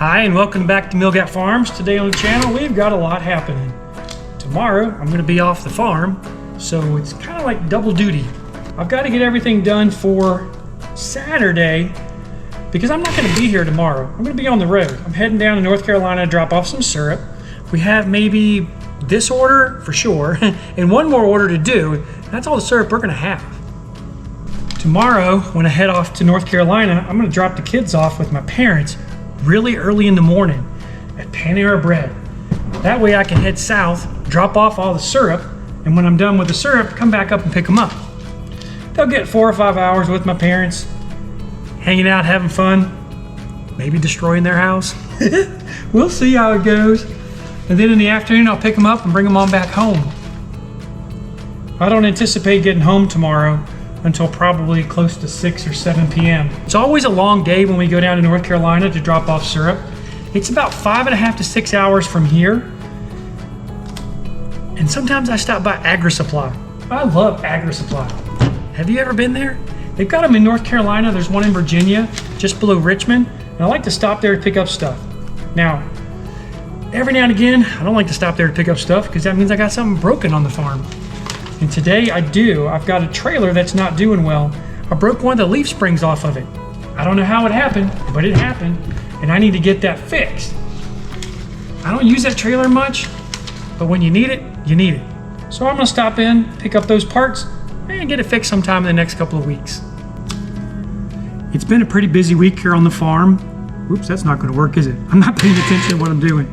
Hi, and welcome back to Milgat Farms. Today on the channel, we've got a lot happening. Tomorrow, I'm going to be off the farm, so it's kind of like double duty. I've got to get everything done for Saturday because I'm not going to be here tomorrow. I'm going to be on the road. I'm heading down to North Carolina to drop off some syrup. We have maybe this order for sure, and one more order to do. That's all the syrup we're going to have. Tomorrow, when I head off to North Carolina, I'm going to drop the kids off with my parents really early in the morning at Panera Bread. That way I can head south, drop off all the syrup, and when I'm done with the syrup, come back up and pick them up. They'll get 4 or 5 hours with my parents, hanging out, having fun, maybe destroying their house. We'll see how it goes. And then in the afternoon, I'll pick them up and bring them on back home. I don't anticipate getting home tomorrow until probably close to 6 or 7 p.m. It's always a long day when we go down to North Carolina to drop off syrup. It's about 5.5 to 6 hours from here. And sometimes I stop by Agri-Supply. I love Agri-Supply. Have you ever been there? They've got them in North Carolina. There's one in Virginia, just below Richmond. And I like to stop there to pick up stuff. Now, every now and again, I don't like to stop there to pick up stuff because that means I got something broken on the farm. And today I do. I've got a trailer that's not doing well. I broke one of the leaf springs off of it. I don't know how it happened, but it happened, and I need to get that fixed. I don't use that trailer much, but when you need it, you need it. So I'm gonna stop in, pick up those parts, and get it fixed sometime in the next couple of weeks. It's been a pretty busy week here on the farm. Oops, that's not gonna work, is it? I'm not paying attention to what I'm doing.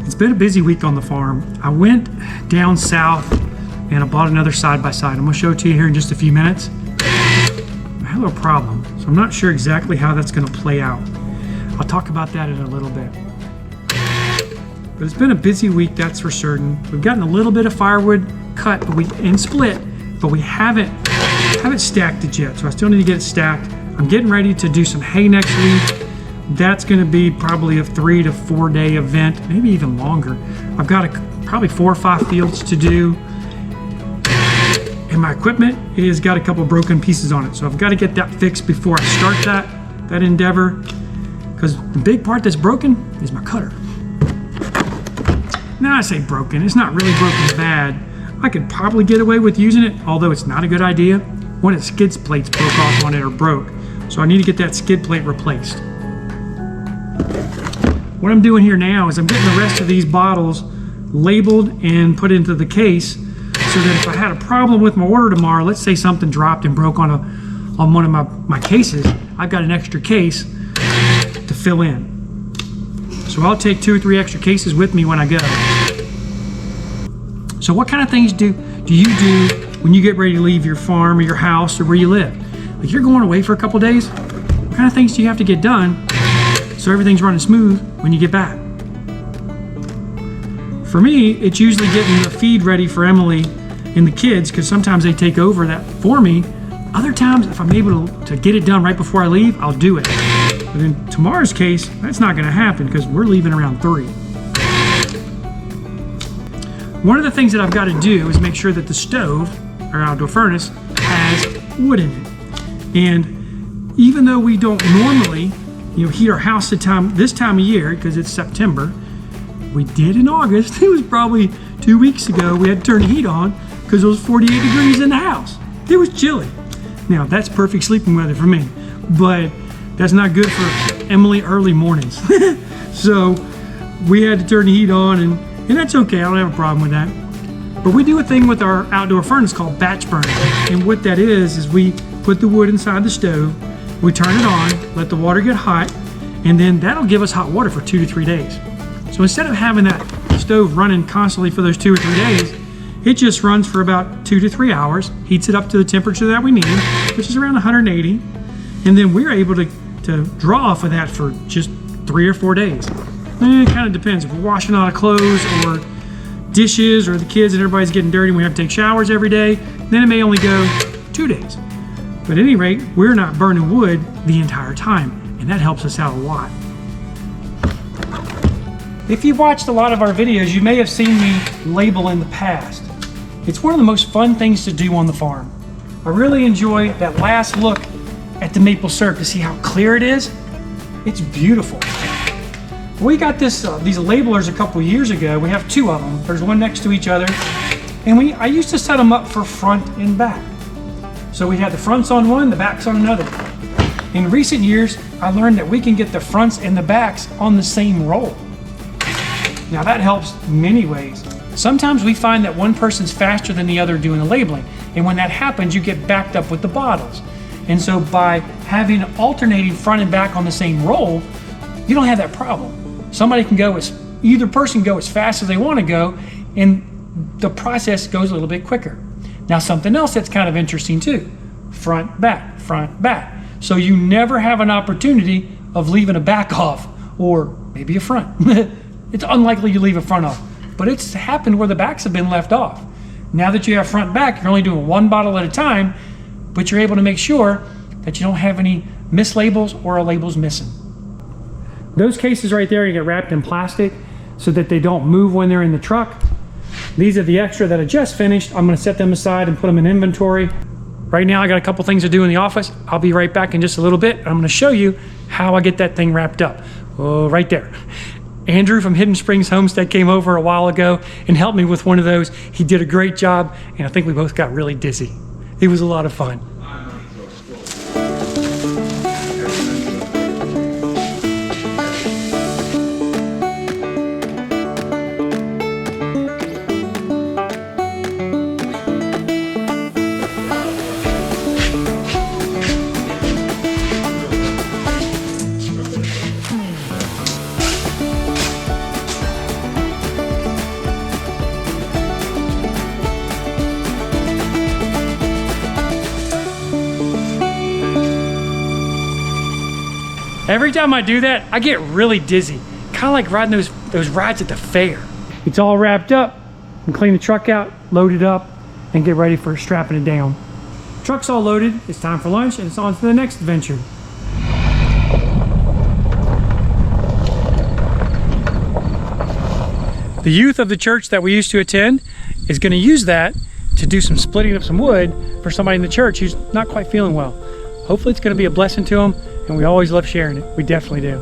It's been a busy week on the farm. I went down south and I bought another side-by-side. I'm gonna show it to you here in just a few minutes. I have a problem, so I'm not sure exactly how that's gonna play out. I'll talk about that in a little bit. But it's been a busy week, that's for certain. We've gotten a little bit of firewood cut and split, but we haven't stacked it yet, so I still need to get it stacked. I'm getting ready to do some hay next week. That's gonna be probably a 3 to 4 day event, maybe even longer. I've got probably 4 or 5 fields to do. And my equipment has got a couple broken pieces on it. So I've got to get that fixed before I start that endeavor. Because the big part that's broken is my cutter. Now I say broken, it's not really broken bad. I could probably get away with using it, although it's not a good idea. One of the skid plates broke off on it or broke. So I need to get that skid plate replaced. What I'm doing here now is I'm getting the rest of these bottles labeled and put into the case, so that if I had a problem with my order tomorrow, let's say something dropped and broke on one of my cases, I've got an extra case to fill in. So I'll take 2 or 3 extra cases with me when I go. So what kind of things do you do when you get ready to leave your farm or your house or where you live? Like you're going away for a couple days, what kind of things do you have to get done so everything's running smooth when you get back? For me, it's usually getting the feed ready for Emily and the kids, because sometimes they take over that for me. Other times, if I'm able to get it done right before I leave, I'll do it. But in tomorrow's case, that's not going to happen because we're leaving around 3. One of the things that I've got to do is make sure that the stove, our outdoor furnace, has wood in it. And even though we don't normally, heat our house this time of year, because it's September, we did in August. It was probably 2 weeks ago. We had to turn the heat on because it was 48 degrees in the house. It was chilly. Now, that's perfect sleeping weather for me, but that's not good for Emily early mornings. So we had to turn the heat on, and that's okay. I don't have a problem with that. But we do a thing with our outdoor furnace called batch burning. And what that is we put the wood inside the stove, we turn it on, let the water get hot, and then that'll give us hot water for 2 to 3 days. So instead of having that stove running constantly for those 2 or 3 days, it just runs for about 2 to 3 hours, heats it up to the temperature that we need, which is around 180, and then we're able to draw off of that for just 3 or 4 days. It kind of depends. If we're washing a lot of clothes or dishes or the kids and everybody's getting dirty and we have to take showers every day, then it may only go 2 days. But at any rate, we're not burning wood the entire time, and that helps us out a lot. If you've watched a lot of our videos, you may have seen me label in the past. It's one of the most fun things to do on the farm. I really enjoy that last look at the maple syrup to see how clear it is. It's beautiful. We got these labelers a couple years ago. We have 2 of them. There's one next to each other. And I used to set them up for front and back. So we had the fronts on one, the backs on another. In recent years, I learned that we can get the fronts and the backs on the same roll. Now that helps many ways. Sometimes we find that one person's faster than the other doing the labeling. And when that happens, you get backed up with the bottles. And so by having alternating front and back on the same roll, you don't have that problem. Somebody can go either person go as fast as they want to go, and the process goes a little bit quicker. Now something else that's kind of interesting too, front, back. So you never have an opportunity of leaving a back off, or maybe a front. It's unlikely you leave a front off, but it's happened where the backs have been left off. Now that you have front and back, you're only doing 1 bottle at a time, but you're able to make sure that you don't have any mislabels or labels missing. Those cases right there, you get wrapped in plastic so that they don't move when they're in the truck. These are the extra that I just finished. I'm gonna set them aside and put them in inventory. Right now I got a couple things to do in the office. I'll be right back in just a little bit. I'm gonna show you how I get that thing wrapped up. Oh, right there. Andrew from Hidden Springs Homestead came over a while ago and helped me with one of those. He did a great job, and I think we both got really dizzy. It was a lot of fun. Every time I do that, I get really dizzy. Kind of like riding those rides at the fair. It's all wrapped up. And clean the truck out, load it up, and get ready for strapping it down. Truck's all loaded, it's time for lunch, and it's on to the next adventure. The youth of the church that we used to attend is going to use that to do some splitting of some wood for somebody in the church who's not quite feeling well. Hopefully it's going to be a blessing to them, and we always love sharing it. We definitely do.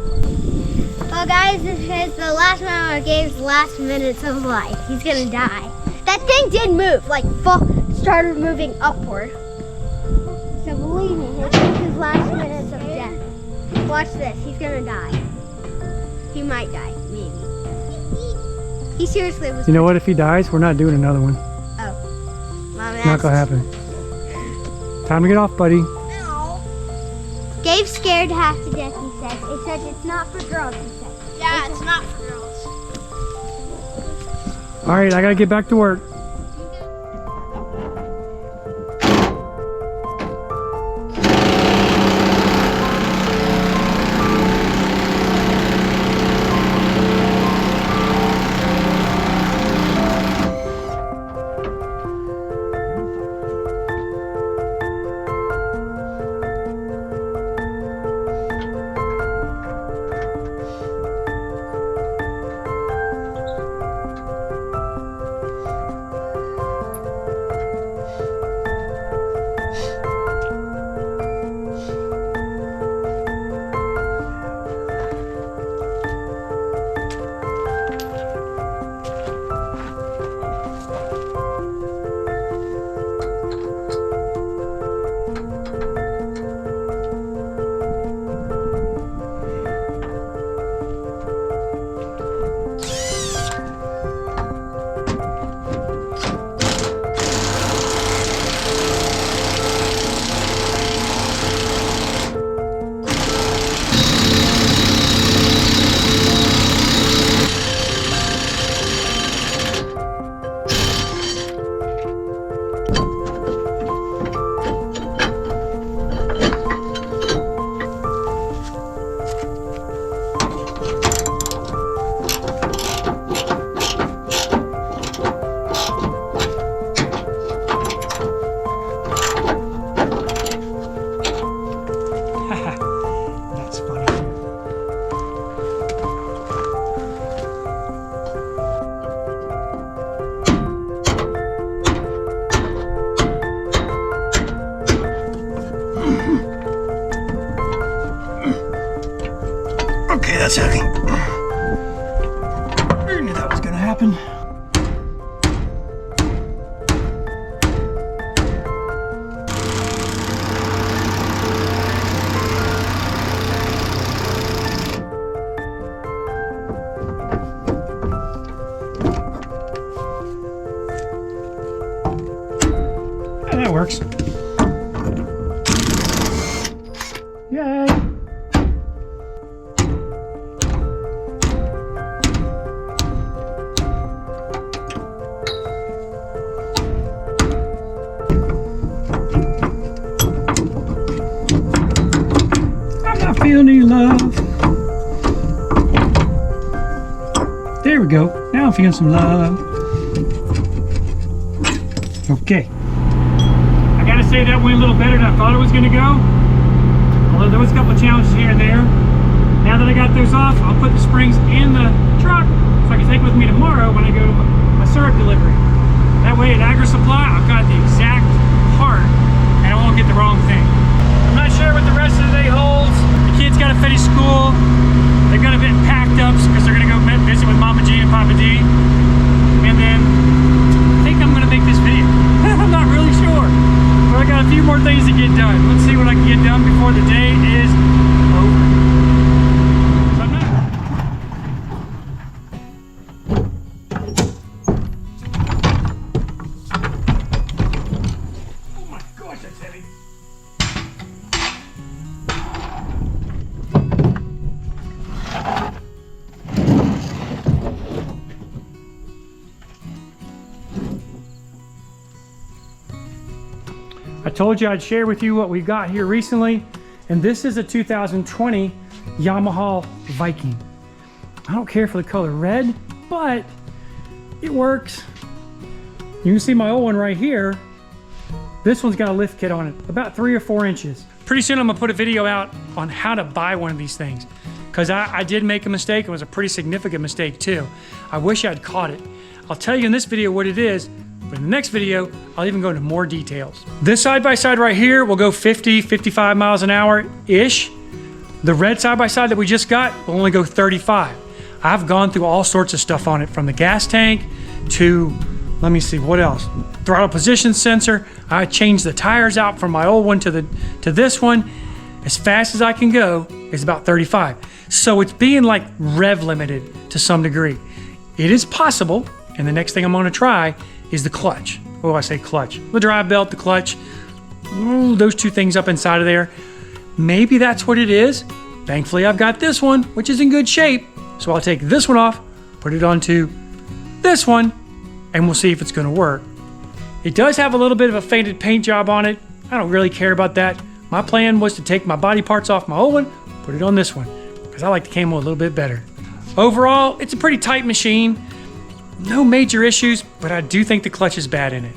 Well guys, this is the last one of Gabe's last minutes of life. He's going to die. That thing did move, like started moving upward. So believe me, this is his last minutes of death. Watch this, he's going to die. He might die, maybe. He seriously was. You know what, if he dies, we're not doing another one. Oh. Mom, It's not gonna happen. Time to get off, buddy. No. Gabe's scared half to death, he said. He said it's not for girls, he said. Yeah, it's not for girls. All right, I gotta get back to work. Okay, that's heavy. happen. Yeah, that works. Yay! I'm not feeling any love. There we go. Now I'm feeling some love. Okay. I gotta say that went a little better than I thought it was gonna go. Although there was a couple of challenges here and there. Now that I got those off, I'll put the springs in the truck so I can take it with me tomorrow when I go to my syrup delivery. That way at Agri Supply, I've got the exact part and I won't get the wrong thing. I'm not sure what the rest of the day holds. The kids got to finish school. They've got a bit packed up because they're gonna go visit with Mama G and Papa D. And then I think I'm gonna make this video. I'm not really sure. But I got a few more things to get done. Let's see what I can get done before the day is over. So I'm not... Oh my gosh, that's heavy. I told you I'd share with you what we got here recently, and this is a 2020 Yamaha Viking. I don't care for the color red, but it works. You can see my old one right here. This one's got a lift kit on it, about 3 or 4 inches. Pretty soon I'm gonna put a video out on how to buy one of these things, because I did make a mistake. It was a pretty significant mistake too. I wish I'd caught it. I'll tell you in this video what it is, but in the next video, I'll even go into more details. This side-by-side right here will go 50, 55 miles an hour-ish. The red side-by-side that we just got will only go 35. I've gone through all sorts of stuff on it, from the gas tank to, let me see, what else? Throttle position sensor. I changed the tires out from my old one to this one. As fast as I can go is about 35. So it's being like rev limited to some degree. It is possible, and the next thing I'm gonna try is the clutch. Oh, I say clutch. The drive belt, the clutch, those two things up inside of there. Maybe that's what it is. Thankfully, I've got this one, which is in good shape. So I'll take this one off, put it onto this one, and we'll see if it's gonna work. It does have a little bit of a faded paint job on it. I don't really care about that. My plan was to take my body parts off my old one, put it on this one, because I like the camo a little bit better. Overall, it's a pretty tight machine. No major issues, but I do think the clutch is bad in it.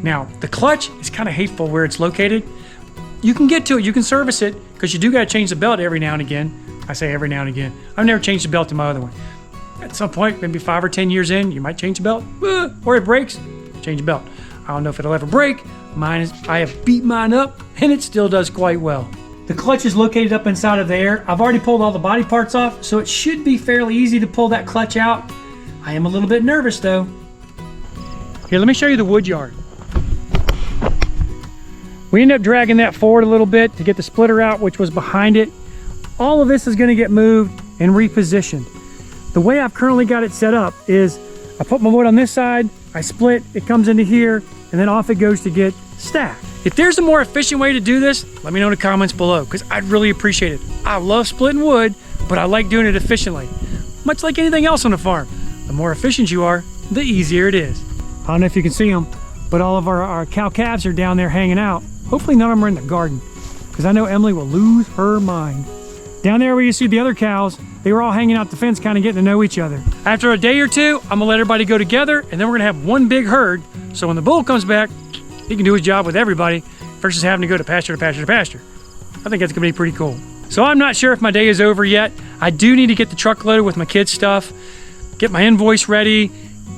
Now, the clutch is kind of hateful where it's located. You can get to it, you can service it, because you do got to change the belt every now and again. I say every now and again. I've never changed the belt to my other one. At some point, maybe 5 or 10 years in, you might change the belt, or it breaks, change the belt. I don't know if it'll ever break. I have beat mine up, and it still does quite well. The clutch is located up inside of there. I've already pulled all the body parts off, so it should be fairly easy to pull that clutch out. I am a little bit nervous though. Here, let me show you the wood yard. We ended up dragging that forward a little bit to get the splitter out, which was behind it. All of this is going to get moved and repositioned. The way I've currently got it set up is I put my wood on this side, I split, it comes into here, and then off it goes to get stacked. If there's a more efficient way to do this, let me know in the comments below, because I'd really appreciate it. I love splitting wood, but I like doing it efficiently. Much like anything else on the farm. The more efficient you are, the easier it is. I don't know if you can see them, but all of our cow calves are down there hanging out. Hopefully none of them are in the garden, because I know Emily will lose her mind. Down there where you see the other cows, they were all hanging out the fence, kind of getting to know each other. After a day or two, I'm gonna let everybody go together, and then we're gonna have one big herd, so when the bull comes back, he can do his job with everybody versus having to go to pasture to pasture to pasture. I think that's gonna be pretty cool. So I'm not sure if my day is over yet. I do need to get the truck loaded with my kids' stuff, get my invoice ready,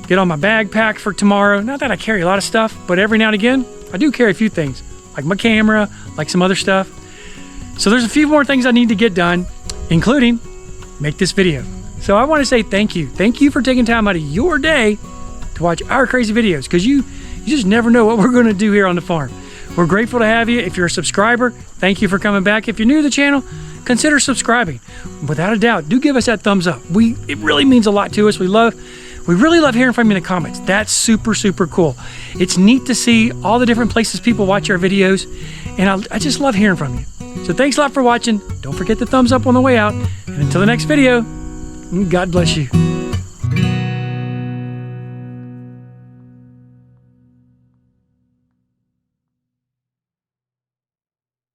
get on my bag packed for tomorrow. Not that I carry a lot of stuff, but every now and again, I do carry a few things, like my camera, like some other stuff. So there's a few more things I need to get done, including make this video. So I want to say thank you. Thank you for taking time out of your day to watch our crazy videos, because you just never know what we're going to do here on the farm. We're grateful to have you. If you're a subscriber, thank you for coming back. If you're new to the channel, consider subscribing. Without a doubt, do give us that thumbs up. It really means a lot to us. We really love hearing from you in the comments. That's super, super cool. It's neat to see all the different places people watch our videos, and I just love hearing from you. So thanks a lot for watching. Don't forget the thumbs up on the way out. And until the next video, God bless you.